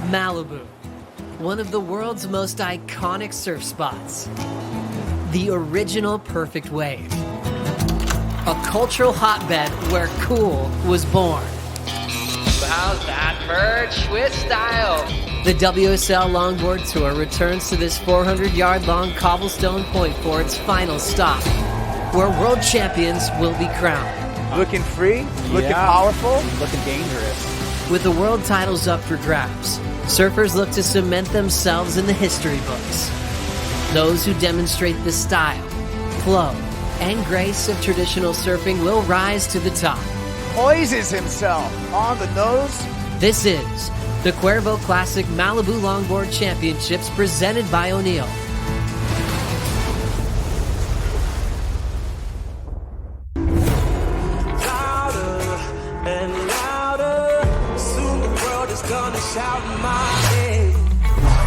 Malibu, one of the world's most iconic surf spots. The original perfect wave. A cultural hotbed where cool was born. How's that perch with style? The WSL Longboard Tour returns to this 400-yard-long cobblestone point for its final stop, where world champions will be crowned. Looking free, looking powerful, looking dangerous. With the world titles up for grabs, surfers look to cement themselves in the history books. Those who demonstrate the style, flow, and grace of traditional surfing will rise to the top. Poises himself on the nose. This is the Cuervo Classic Malibu Longboard Championships presented by O'Neill.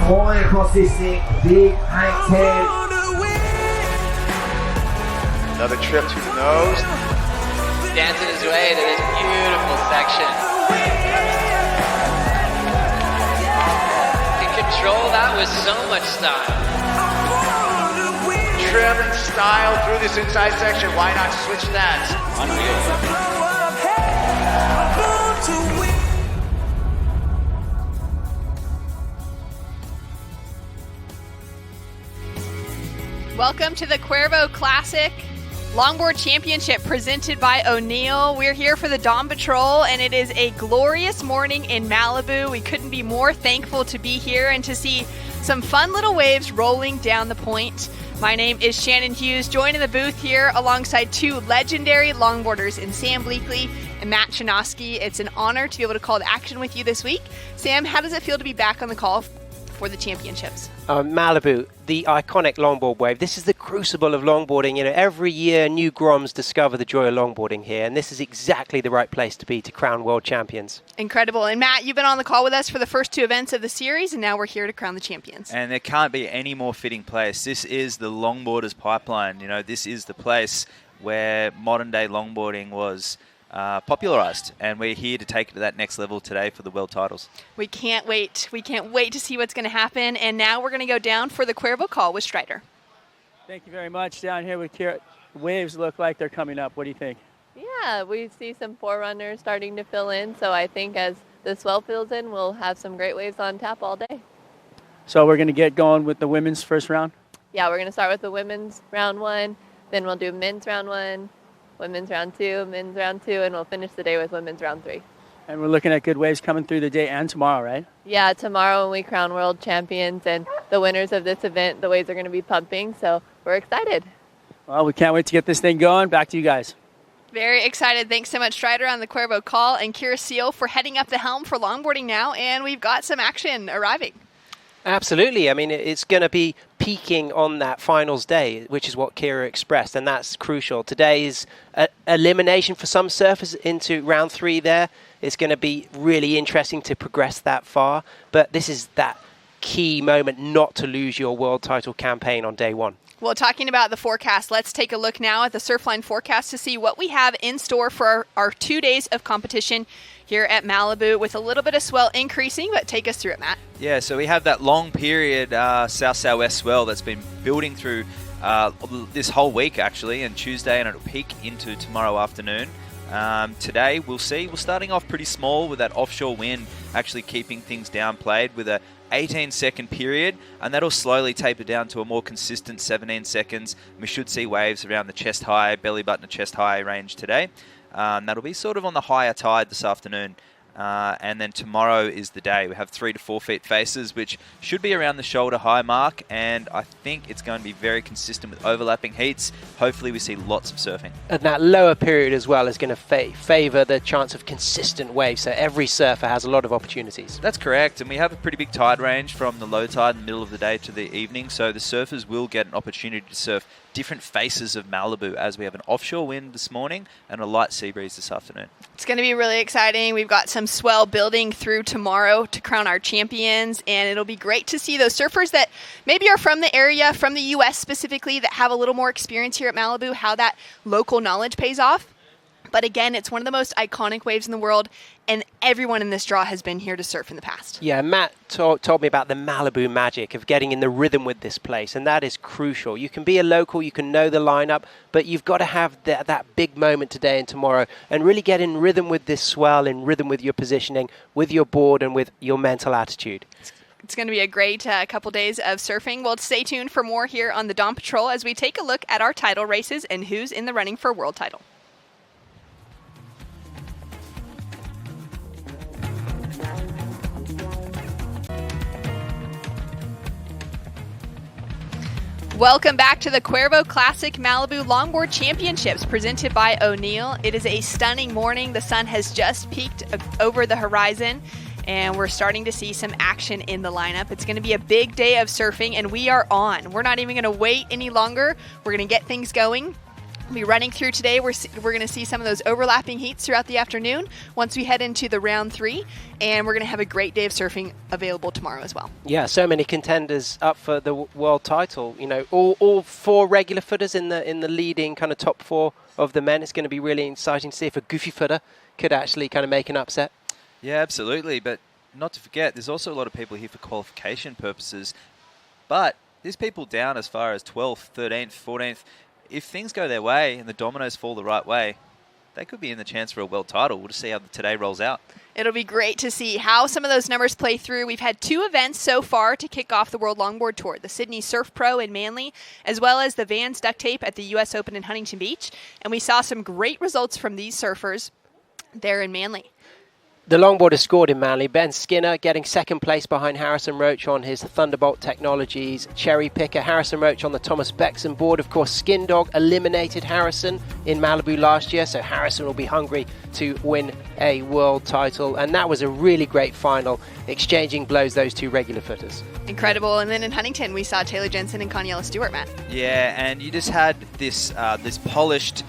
Falling across this thing, big hang 10. Another trip to the nose. Dancing his way to this beautiful section. He can control that with so much style. Trim and style through this inside section. Why not switch that? Welcome to the Cuervo Classic Longboard Championship presented by O'Neill. We're here for the Dawn Patrol, and it is a glorious morning in Malibu. We couldn't be more thankful to be here and to see some fun little waves rolling down the point. My name is Shannon Hughes, joined in the booth here alongside two legendary longboarders in Sam Bleakley and Matt Chinoski. It's an honor to be able to call to action with you this week. Sam, how does it feel to be back on the call for the championships? Malibu, the iconic longboard wave. This is the crucible of longboarding. You know, every year new Groms discover the joy of longboarding here, and this is exactly the right place to be to crown world champions. Incredible. And Matt, you've been on the call with us for the first two events of the series, and now we're here to crown the champions. And there can't be any more fitting place. This is the longboarders' pipeline. You know, this is the place where modern day longboarding was popularized, and we're here to take it to that next level today for the world titles. We can't wait. We can't wait to see what's going to happen. And now we're going to go down for the Cuervo call with Strider. Thank you very much. Down here with waves look like they're coming up. What do you think? Yeah, we see some forerunners starting to fill in. So I think as the swell fills in, we'll have some great waves on tap all day. So we're going to get going with the women's first round? Yeah, we're going to start with the women's round one. Then we'll do men's round one, women's round two, men's round two, and we'll finish the day with women's round three. And we're looking at good waves coming through the day and tomorrow, right? Yeah, tomorrow when we crown world champions and the winners of this event, the waves are going to be pumping, so we're excited. Well, we can't wait to get this thing going. Back to you guys. Very excited. Thanks so much, Strider, on the Cuervo call, and Kira Seal for heading up the helm for longboarding now, and we've got some action arriving. Absolutely. I mean, it's going to be peaking on that finals day, which is what Kira expressed, and that's crucial. Today's elimination for some surfers into round three there. It's going to be really interesting to progress that far, but this is that key moment not to lose your world title campaign on day one. Well, talking about the forecast, let's take a look now at the Surfline forecast to see what we have in store for our 2 days of competition here at Malibu, with a little bit of swell increasing, but take us through it, Matt. Yeah, so we have that long period south-southwest swell that's been building through this whole week, actually, and Tuesday, and it'll peak into tomorrow afternoon. Today, we'll see. We're starting off pretty small with that offshore wind actually keeping things downplayed with a 18-second period, and that'll slowly taper down to a more consistent 17 seconds. We should see waves around the chest high, belly button to chest high range today. That'll be sort of on the higher tide this afternoon. And then tomorrow is the day. We have 3 to 4 feet faces, which should be around the shoulder high mark, and I think it's going to be very consistent with overlapping heats. Hopefully we see lots of surfing. And that lower period as well is going to favour the chance of consistent waves, so every surfer has a lot of opportunities. That's correct, and we have a pretty big tide range from the low tide in the middle of the day to the evening, so the surfers will get an opportunity to surf different faces of Malibu, as we have an offshore wind this morning and a light sea breeze this afternoon. It's going to be really exciting. We've got some swell building through tomorrow to crown our champions, and it'll be great to see those surfers that maybe are from the area, from the U.S. specifically, that have a little more experience here at Malibu, how that local knowledge pays off. But again, it's one of the most iconic waves in the world, and everyone in this draw has been here to surf in the past. Yeah, Matt told me about the Malibu magic of getting in the rhythm with this place, and that is crucial. You can be a local, you can know the lineup, but you've got to have that big moment today and tomorrow and really get in rhythm with this swell, in rhythm with your positioning, with your board, and with your mental attitude. It's going to be a great couple days of surfing. Well, stay tuned for more here on the Dawn Patrol as we take a look at our title races and who's in the running for world title. Welcome back to the Cuervo Classic Malibu Longboard Championships presented by O'Neill. It is a stunning morning. The sun has just peaked over the horizon, and we're starting to see some action in the lineup. It's going to be a big day of surfing, and we are on. We're not even going to wait any longer. We're going to get things going. We'll be running through today. We're going to see some of those overlapping heats throughout the afternoon once we head into the round 3, and we're going to have a great day of surfing available tomorrow as well. Yeah, so many contenders up for the world title. You know, all 4 regular footers in the leading kind of top 4 of the men. It's going to be really exciting to see if a goofy footer could actually kind of make an upset. Yeah, absolutely. But not to forget, there's also a lot of people here for qualification purposes. But there's people down as far as 12th, 13th, 14th. If things go their way and the dominoes fall the right way, they could be in the chance for a world title. We'll just see how today rolls out. It'll be great to see how some of those numbers play through. We've had 2 events so far to kick off the World Longboard Tour, the Sydney Surf Pro in Manly, as well as the Vans Duct Tape at the U.S. Open in Huntington Beach. And we saw some great results from these surfers there in Manly. The longboarder scored in Manly. Ben Skinner getting second place behind Harrison Roach on his Thunderbolt Technologies cherry picker. Harrison Roach on the Thomas Beckson board. Of course, Skin Dog eliminated Harrison in Malibu last year, so Harrison will be hungry to win a world title. And that was a really great final, exchanging blows, those 2 regular footers. Incredible. And then in Huntington, we saw Taylor Jensen and Coniella Stewart, Matt. Yeah, and you just had this polished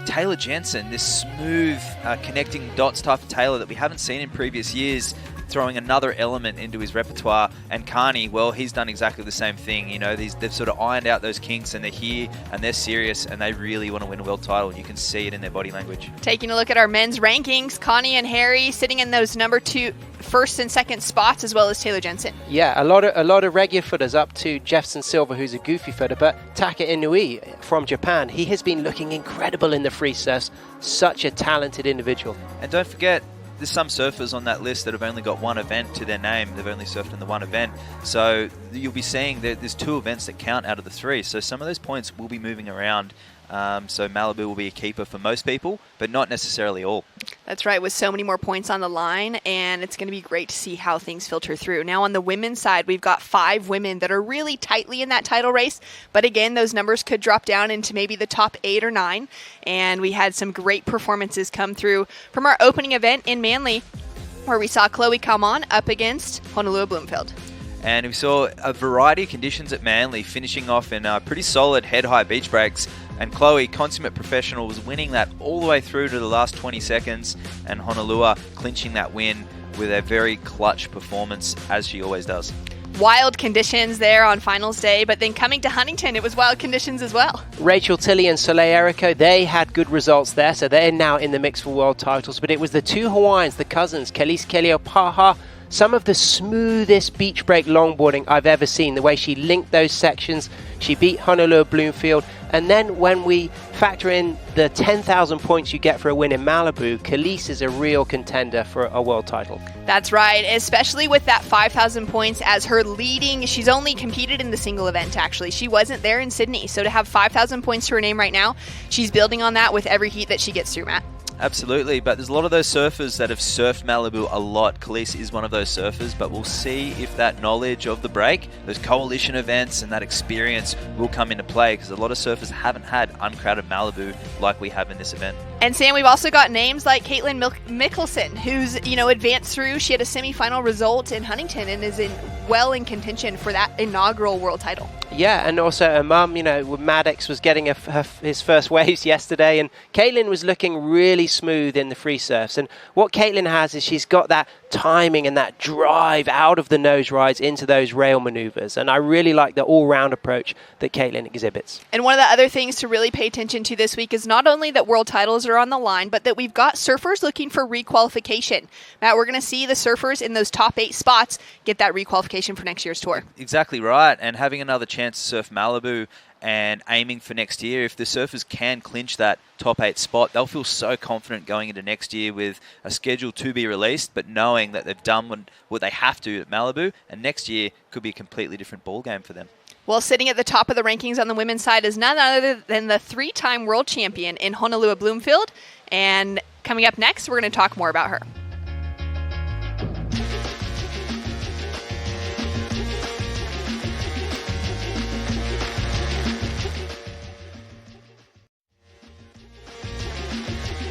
Taylor Jensen, this smooth connecting dots type of Taylor that we haven't seen in previous years, throwing another element into his repertoire. And Carney, well, he's done exactly the same thing. You know, they've sort of ironed out those kinks, and they're here and they're serious and they really want to win a world title, and you can see it in their body language. Taking a look at our men's rankings, Connie and Harry sitting in those number 2 first and second spots, as well as Taylor Jensen. Yeah, a lot of regular footers up to Jefferson Silva, who's a goofy footer, but Taka Inui from Japan, he has been looking incredible in the free surfs. Such a talented individual. And don't forget, there's some surfers on that list that have only got 1 event to their name. They've only surfed in the 1 event. So you'll be seeing that there's 2 events that count out of the 3. So some of those points will be moving around. So Malibu will be a keeper for most people, but not necessarily all. That's right, with so many more points on the line, and it's going to be great to see how things filter through. Now on the women's side, we've got 5 women that are really tightly in that title race, but again, those numbers could drop down into maybe the top 8 or 9, and we had some great performances come through from our opening event in Manly, where we saw Chloe Calmon up against Honolulua Bloomfield. And we saw a variety of conditions at Manly, finishing off in pretty solid head-high beach breaks. And Chloe, consummate professional, was winning that all the way through to the last 20 seconds. And Honolulua clinching that win with a very clutch performance, as she always does. Wild conditions there on finals day, but then coming to Huntington, it was wild conditions as well. Rachel Tilley and Soleil Errico, they had good results there, so they're now in the mix for world titles. But it was the 2 Hawaiians, the cousins, Kelly's Keliopaha, some of the smoothest beach break longboarding I've ever seen. The way she linked those sections, she beat Honolulua Bloomfield. And then when we factor in the 10,000 points you get for a win in Malibu, Khalees is a real contender for a world title. That's right, especially with that 5,000 points as her leading. She's only competed in the single event, actually. She wasn't there in Sydney. So to have 5,000 points to her name right now, she's building on that with every heat that she gets through, Matt. Absolutely, but there's a lot of those surfers that have surfed Malibu a lot. Khalees is one of those surfers, but we'll see if that knowledge of the break, those coalition events and that experience will come into play, because a lot of surfers haven't had uncrowded Malibu like we have in this event. And Sam, we've also got names like Caitlin Mickelson, who's, advanced through. She had a semifinal result in Huntington and is well in contention for that inaugural world title. Yeah, and also her mum, Maddox was getting his first waves yesterday, and Caitlin was looking really smooth in the free surfs. And what Caitlin has is she's got that timing and that drive out of the nose rides into those rail maneuvers. And I really like the all-round approach that Caitlin exhibits. And one of the other things to really pay attention to this week is not only that world titles are on the line, but that we've got surfers looking for requalification. Matt, we're going to see the surfers in those top 8 spots get that requalification for next year's tour. Exactly right, and having another chance to surf Malibu and aiming for next year, if the surfers can clinch that top 8 spot, they'll feel so confident going into next year with a schedule to be released, but knowing that they've done what they have to at Malibu, and next year could be a completely different ball game for them. Well, sitting at the top of the rankings on the women's side is none other than the 3-time world champion in Honolulua Bloomfield, and coming up next, we're going to talk more about her.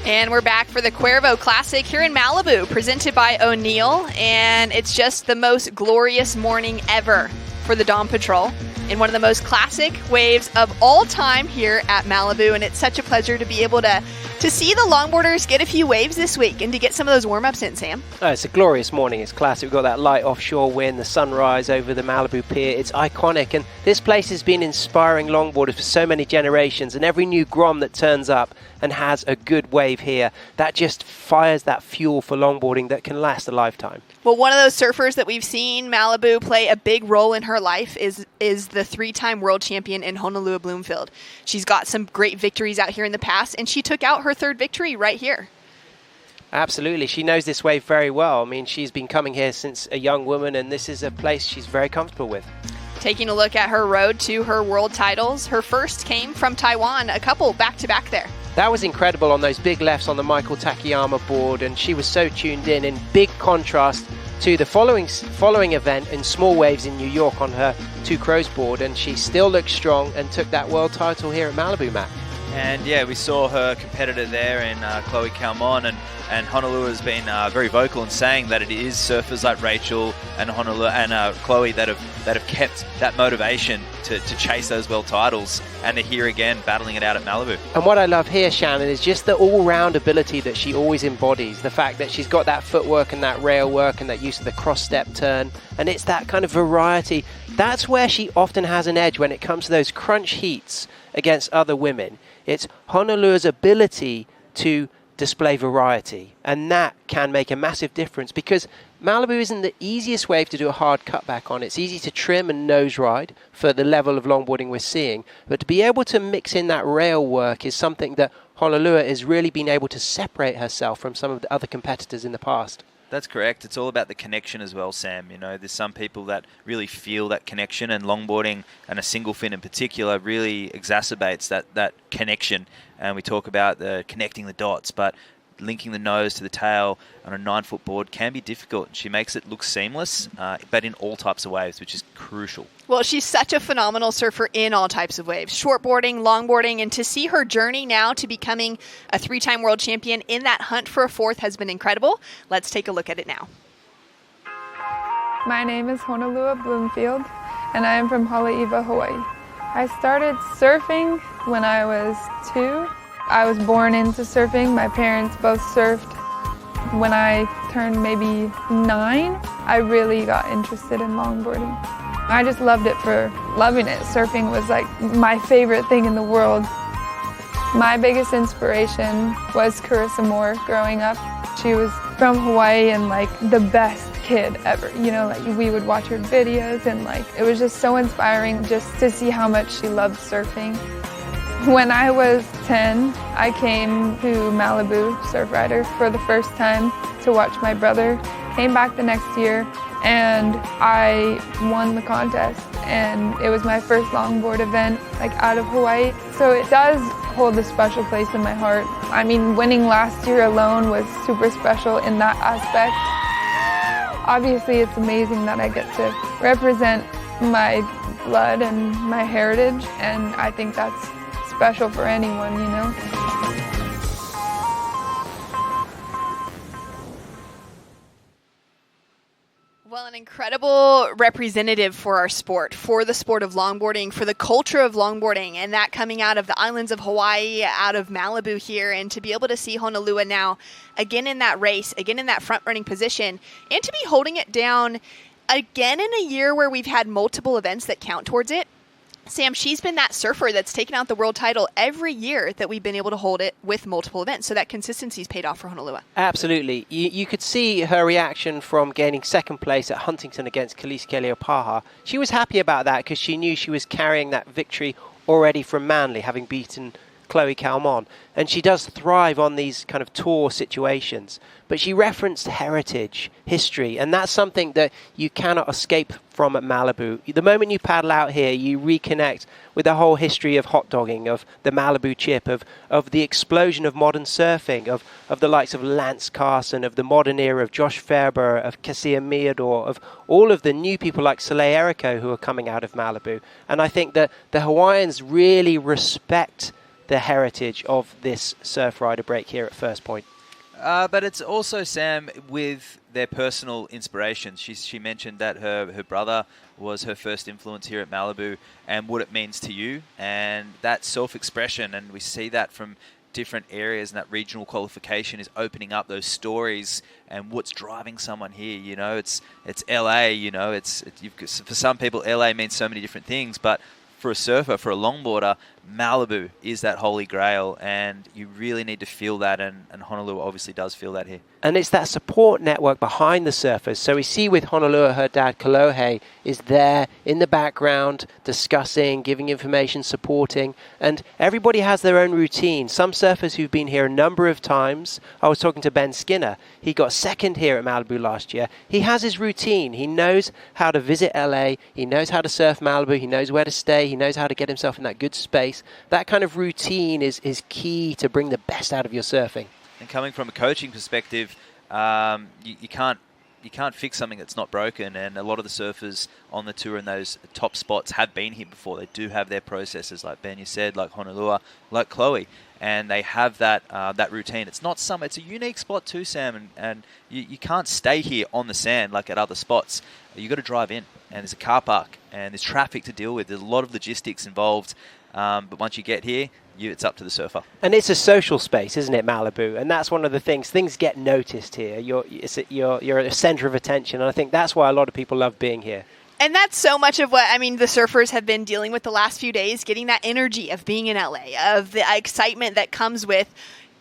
And we're back for the Cuervo Classic here in Malibu, presented by O'Neill. And it's just the most glorious morning ever for the Dawn Patrol in one of the most classic waves of all time here at Malibu. And it's such a pleasure to be able to see the longboarders get a few waves this week and to get some of those warm-ups in, Sam. Oh, it's a glorious morning. It's classic. We've got that light offshore wind, the sunrise over the Malibu Pier. It's iconic. And this place has been inspiring longboarders for so many generations. And every new Grom that turns up and has a good wave here, that just fires that fuel for longboarding that can last a lifetime. Well, one of those surfers that we've seen Malibu play a big role in her life is the 3-time world champion in Honolulua Bloomfield. She's got some great victories out here in the past, and she took out her 3rd victory right here. Absolutely. She knows this wave very well. I mean, she's been coming here since a young woman, and this is a place she's very comfortable with. Taking a look at her road to her world titles, her first came from Taiwan, a couple back-to-back there. That was incredible on those big lefts on the Michael Takayama board, and she was so tuned in big contrast to the following event in small waves in New York on her Two Crows board, and she still looked strong and took that world title here at Malibu, Matt. And yeah, we saw her competitor there in Chloe Calmon, and Honolulu has been very vocal in saying that it is surfers like Rachel and Honolulu and Chloe that have kept that motivation to chase those world titles, and they're here again battling it out at Malibu. And what I love here, Shannon, is just the all-round ability that she always embodies. The fact that she's got that footwork and that rail work and that use of the cross-step turn, and it's that kind of variety. That's where she often has an edge when it comes to those crunch heats against other women. It's Honolulu's ability to display variety, and that can make a massive difference because Malibu isn't the easiest wave to do a hard cutback on. It's easy to trim and nose ride for the level of longboarding we're seeing, but to be able to mix in that rail work is something that Honolulu has really been able to separate herself from some of the other competitors in the past. That's correct. It's all about the connection as well, Sam. There's some people that really feel that connection, and longboarding, and a single fin in particular, really exacerbates that connection. And we talk about connecting the dots, but linking the nose to the tail on a 9-foot board can be difficult. She makes it look seamless, but in all types of waves, which is crucial. Well, she's such a phenomenal surfer in all types of waves, shortboarding, longboarding, and to see her journey now to becoming a 3-time world champion in that hunt for a 4th has been incredible. Let's take a look at it now. My name is Honolulua Bloomfield, and I am from Haleiwa, Hawaii. I started surfing when I was 2. I was born into surfing. My parents both surfed. When I turned maybe 9, I really got interested in longboarding. I just loved it for loving it. Surfing was like my favorite thing in the world. My biggest inspiration was Carissa Moore growing up. She was from Hawaii and like the best kid ever. We would watch her videos and it was just so inspiring just to see how much she loved surfing. When I was 10, I came to Malibu Surf Rider for the first time to watch my brother. Came back the next year and I won the contest, and it was my first longboard event out of Hawaii. So it does hold a special place in my heart. I mean, winning last year alone was super special in that aspect. Obviously, it's amazing that I get to represent my blood and my heritage, and I think that's special for anyone, Well, an incredible representative for our sport, for the sport of longboarding, for the culture of longboarding, and that coming out of the islands of Hawaii, out of Malibu here, and to be able to see Honolua now again in that race, again in that front-running position, and to be holding it down again in a year where we've had multiple events that count towards it. Sam, she's been that surfer that's taken out the world title every year that we've been able to hold it with multiple events. So that consistency's paid off for Honolua. Absolutely. You could see her reaction from gaining second place at Huntington against Khaleesi Keleopaha. She was happy about that because she knew she was carrying that victory already from Manly, having beaten Chloe Calmon. And she does thrive on these kind of tour situations. But she referenced heritage, history, and that's something that you cannot escape from at Malibu. The moment you paddle out here, you reconnect with the whole history of hot dogging, of the Malibu chip, of the explosion of modern surfing, of the likes of Lance Carson, of the modern era of Josh Fairber, of Cassia Meador, of all of the new people like Soleil Errico who are coming out of Malibu. And I think that the Hawaiians really respect the heritage of this surf rider break here at First Point. But it's also, Sam, with their personal inspirations. She mentioned that her brother was her first influence here at Malibu and what it means to you. And that self-expression, and we see that from different areas, and that regional qualification is opening up those stories and what's driving someone here. You know, it's LA, you know, for some people, LA means so many different things, but for a surfer, for a longboarder, Malibu is that holy grail, and you really need to feel that, and Honolulu obviously does feel that here. And it's that support network behind the surfers. So we see with Honolua, her dad, Kalohe, is there in the background, discussing, giving information, supporting. And everybody has their own routine. Some surfers who've been here a number of times. I was talking to Ben Skinner. He got second here at Malibu last year. He has his routine. He knows how to visit LA. He knows how to surf Malibu. He knows where to stay. He knows how to get himself in that good space. That kind of routine is key to bring the best out of your surfing. And coming from a coaching perspective, you can't fix something that's not broken. And a lot of the surfers on the tour in those top spots have been here before. They do have their processes, like Ben, you said, like Honolua, like Chloe, and they have that routine. It's a unique spot too, Sam, and you can't stay here on the sand like at other spots. You got to drive in, and there's a car park, and there's traffic to deal with. There's a lot of logistics involved. But once you get here, it's up to the surfer. And it's a social space, isn't it, Malibu? And that's one of the things. Things get noticed here. You're a center of attention, and I think that's why a lot of people love being here. And that's so much of what, the surfers have been dealing with the last few days, getting that energy of being in LA, of the excitement that comes with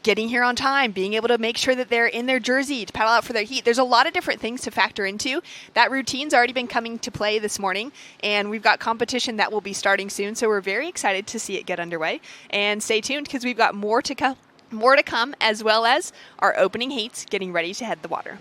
getting here on time, being able to make sure that they're in their jersey to paddle out for their heat. There's a lot of different things to factor into. That routine's already been coming to play this morning, and we've got competition that will be starting soon, so we're very excited to see it get underway. And stay tuned because we've got more to come, as well as our opening heats getting ready to head the water.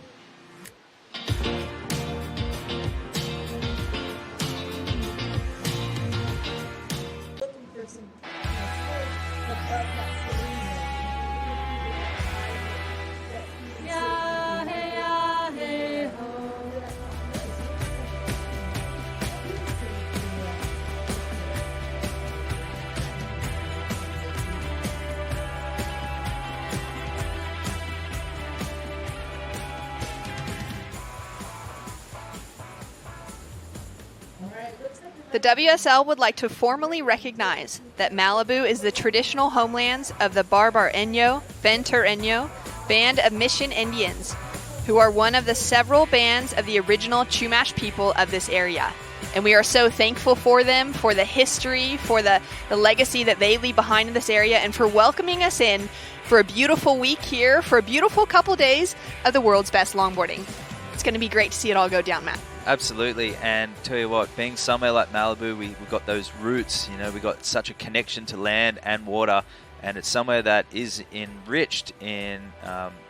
The WSL would like to formally recognize that Malibu is the traditional homelands of the Barbareño Ventureño Band of Mission Indians, who are one of the several bands of the original Chumash people of this area. And we are so thankful for them, for the history, for the legacy that they leave behind in this area, and for welcoming us in for a beautiful week here, for a beautiful couple days of the world's best longboarding. It's going to be great to see it all go down, Matt. Absolutely, and tell you what, being somewhere like Malibu, we've got those roots, we got such a connection to land and water, and it's somewhere that is enriched in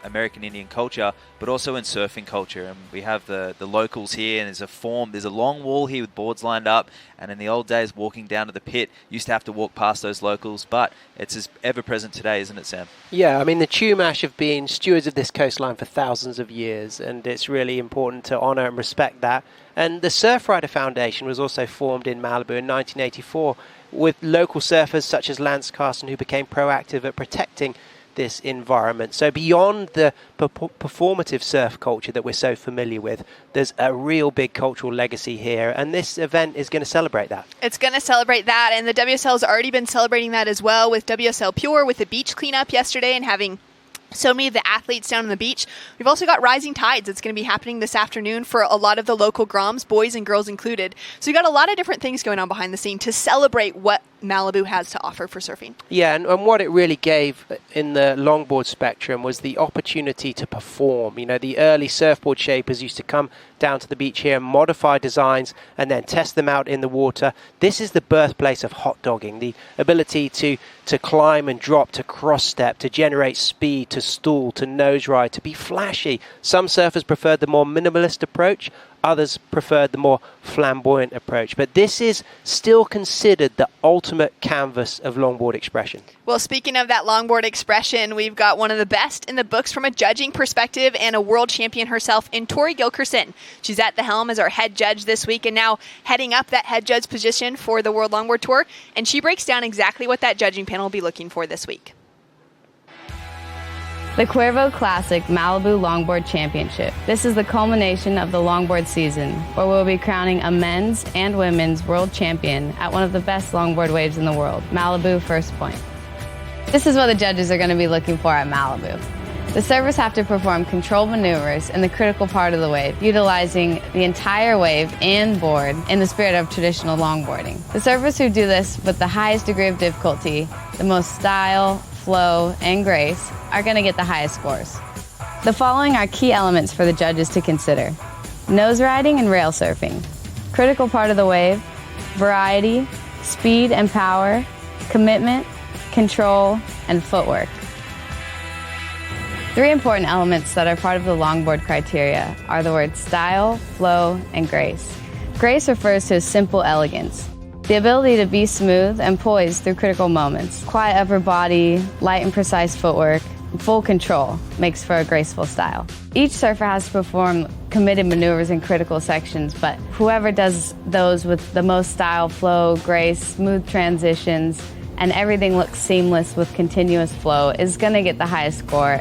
American Indian culture, but also in surfing culture. And we have the locals here, and there's a long wall here with boards lined up, and in the old days, walking down to the pit, used to have to walk past those locals, but it's as ever-present today, isn't it, Sam? Yeah, the Chumash have been stewards of this coastline for thousands of years, and it's really important to honour and respect that. And the Surfrider Foundation was also formed in Malibu in 1984 with local surfers such as Lance Carson, who became proactive at protecting this environment. So beyond the performative surf culture that we're so familiar with, there's a real big cultural legacy here, and this event is going to celebrate that. It's going to celebrate that, and the WSL has already been celebrating that as well with WSL Pure, with the beach cleanup yesterday and having so many of the athletes down on the beach. We've also got Rising Tides. It's going to be happening this afternoon for a lot of the local Groms, boys and girls included. So you've got a lot of different things going on behind the scene to celebrate what Malibu has to offer for surfing. Yeah, and what it really gave in the longboard spectrum was the opportunity to perform. You know, the early surfboard shapers used to come down to the beach here and modify designs and then test them out in the water. This is the birthplace of hot dogging, the ability to climb and drop, to cross step, to generate speed, to stool, to nose ride, to be flashy. Some surfers preferred the more minimalist approach. Others preferred the more flamboyant approach. But this is still considered the ultimate canvas of longboard expression. Well, speaking of that longboard expression, we've got one of the best in the books from a judging perspective and a world champion herself in Tori Gilkerson. She's at the helm as our head judge this week and now heading up that head judge position for the World Longboard Tour. And she breaks down exactly what that judging panel will be looking for this week. The Cuervo Classic Malibu Longboard Championship. This is the culmination of the longboard season, where we'll be crowning a men's and women's world champion at one of the best longboard waves in the world, Malibu First Point. This is what the judges are going to be looking for at Malibu. The surfers have to perform controlled maneuvers in the critical part of the wave, utilizing the entire wave and board in the spirit of traditional longboarding. The surfers who do this with the highest degree of difficulty, the most style, flow, and grace, are going to get the highest scores. The following are key elements for the judges to consider: nose riding and rail surfing, critical part of the wave, variety, speed and power, commitment, control, and footwork. 3 important elements that are part of the longboard criteria are the words style, flow, and grace. Grace refers to simple elegance, the ability to be smooth and poised through critical moments. Quiet upper body, light and precise footwork, and full control makes for a graceful style. Each surfer has to perform committed maneuvers in critical sections, but whoever does those with the most style, flow, grace, smooth transitions, and everything looks seamless with continuous flow is going to get the highest score.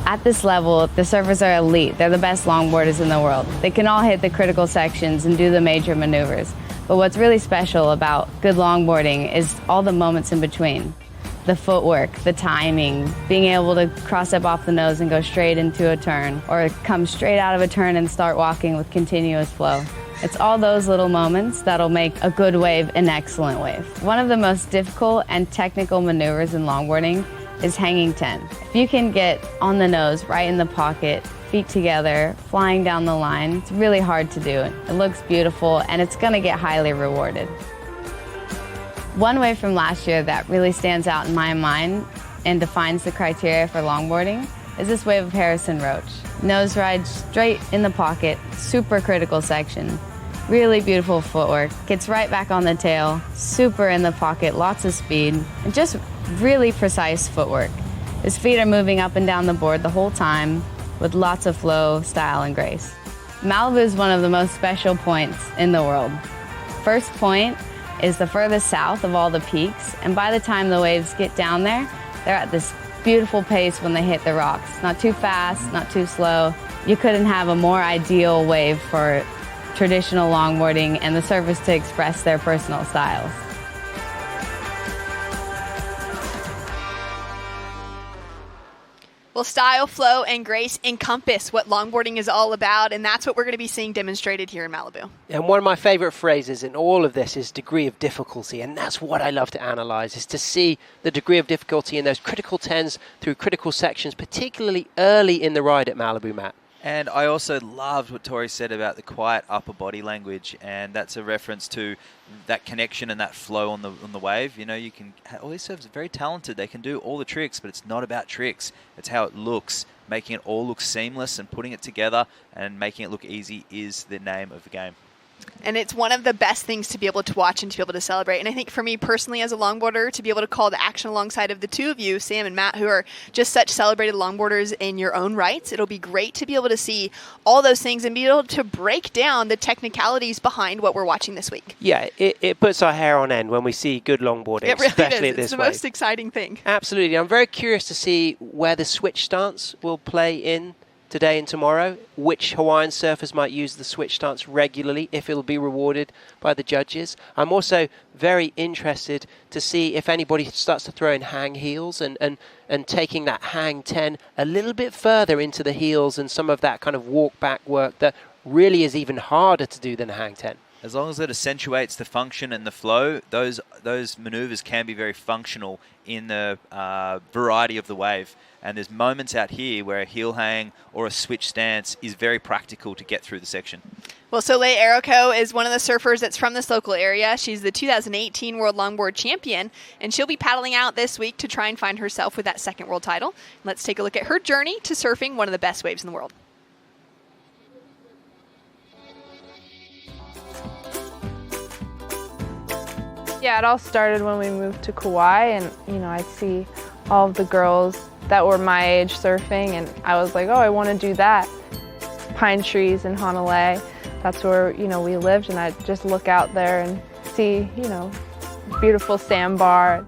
At this level, the surfers are elite. They're the best longboarders in the world. They can all hit the critical sections and do the major maneuvers. But what's really special about good longboarding is all the moments in between. The footwork, the timing, being able to cross up off the nose and go straight into a turn, or come straight out of a turn and start walking with continuous flow. It's all those little moments that'll make a good wave an excellent wave. One of the most difficult and technical maneuvers in longboarding is hanging 10. If you can get on the nose, right in the pocket, feet together, flying down the line, it's really hard to do. It looks beautiful and it's going to get highly rewarded. One wave from last year that really stands out in my mind and defines the criteria for longboarding is this wave of Harrison Roach. Nose ride straight in the pocket, super critical section. Really beautiful footwork, gets right back on the tail, super in the pocket, lots of speed, and just really precise footwork. His feet are moving up and down the board the whole time with lots of flow, style, and grace. Malibu is one of the most special points in the world. First Point is the furthest south of all the peaks, and by the time the waves get down there, they're at this beautiful pace when they hit the rocks. Not too fast, not too slow. You couldn't have a more ideal wave for traditional longboarding and the surfers to express their personal styles. Well, style, flow, and grace encompass what longboarding is all about, and that's what we're going to be seeing demonstrated here in Malibu. And one of my favorite phrases in all of this is degree of difficulty, and that's what I love to analyze, is to see the degree of difficulty in those critical 10s through critical sections, particularly early in the ride at Malibu, Matt. And I also loved what Tori said about the quiet upper body language, and that's a reference to that connection and that flow on the wave. You know, you can all these surfers are very talented. They can do all the tricks, but it's not about tricks. It's how it looks. Making it all look seamless and putting it together and making it look easy is the name of the game. And it's one of the best things to be able to watch and to be able to celebrate. And I think for me personally as a longboarder, to be able to call the action alongside of the two of you, Sam and Matt, who are just such celebrated longboarders in your own rights, it'll be great to be able to see all those things and be able to break down the technicalities behind what we're watching this week. Yeah, it puts our hair on end when we see good longboarding, It really especially is. at this It's the wave. most exciting thing. Absolutely. I'm very curious to see where the switch stance will play in today and tomorrow, which Hawaiian surfers might use the switch stance regularly, if it'll be rewarded by the judges. I'm also very interested to see if anybody starts to throw in hang heels and taking that hang 10 a little bit further into the heels and some of that kind of walk back work that really is even harder to do than a hang 10. As long as it accentuates the function and the flow, those maneuvers can be very functional in the variety of the wave. And there's moments out here where a heel hang or a switch stance is very practical to get through the section. Well, Soleil Errico is one of the surfers that's from this local area. She's the 2018 World Longboard Champion, and she'll be paddling out this week to try and find herself with that second world title. Let's take a look at her journey to surfing one of the best waves in the world. Yeah, it all started when we moved to Kauai, and I'd see all of the girls that were my age surfing, and I was like, oh, I want to do that. Pine trees in Honolulua, that's where we lived, and I'd just look out there and see beautiful sandbar.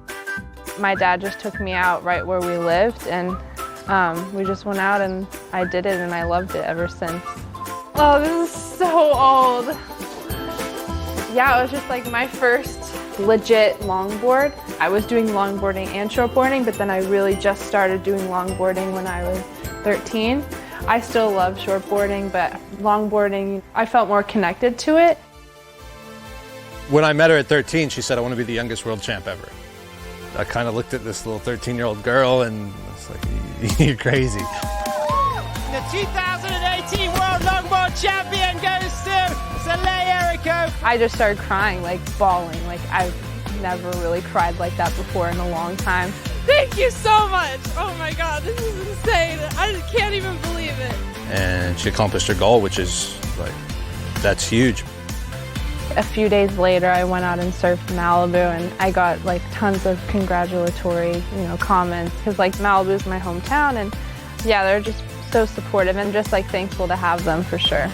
My dad just took me out right where we lived, and we just went out and I did it, and I loved it ever since. Oh, this is so old. Yeah, it was just like my first legit longboard. I was doing longboarding and shortboarding, but then I really just started doing longboarding when I was 13. I still love shortboarding, but longboarding, I felt more connected to it. When I met her at 13, she said, I want to be the youngest world champ ever. I kind of looked at this little 13-year-old girl and I was like, you're crazy. The 2018 World Longboard Champion goes to Soleil Errico. I just started crying, like bawling. Like I've never really cried like that before in a long time. Thank you so much. Oh my God, this is insane. I just can't even believe it. And she accomplished her goal, which is like, that's huge. A few days later, I went out and surfed Malibu, and I got like tons of congratulatory, comments, because like Malibu is my hometown, and yeah, they're just so supportive and just like thankful to have them for sure.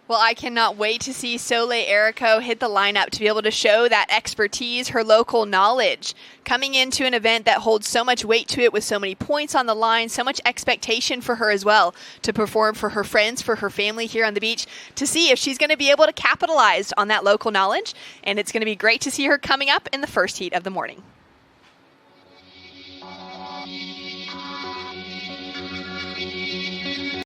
Well, I cannot wait to see Soleil Errico hit the lineup to be able to show that expertise, her local knowledge, coming into an event that holds so much weight to it with so many points on the line, so much expectation for her as well to perform for her friends, for her family here on the beach, to see if she's going to be able to capitalize on that local knowledge. And it's going to be great to see her coming up in the first heat of the morning.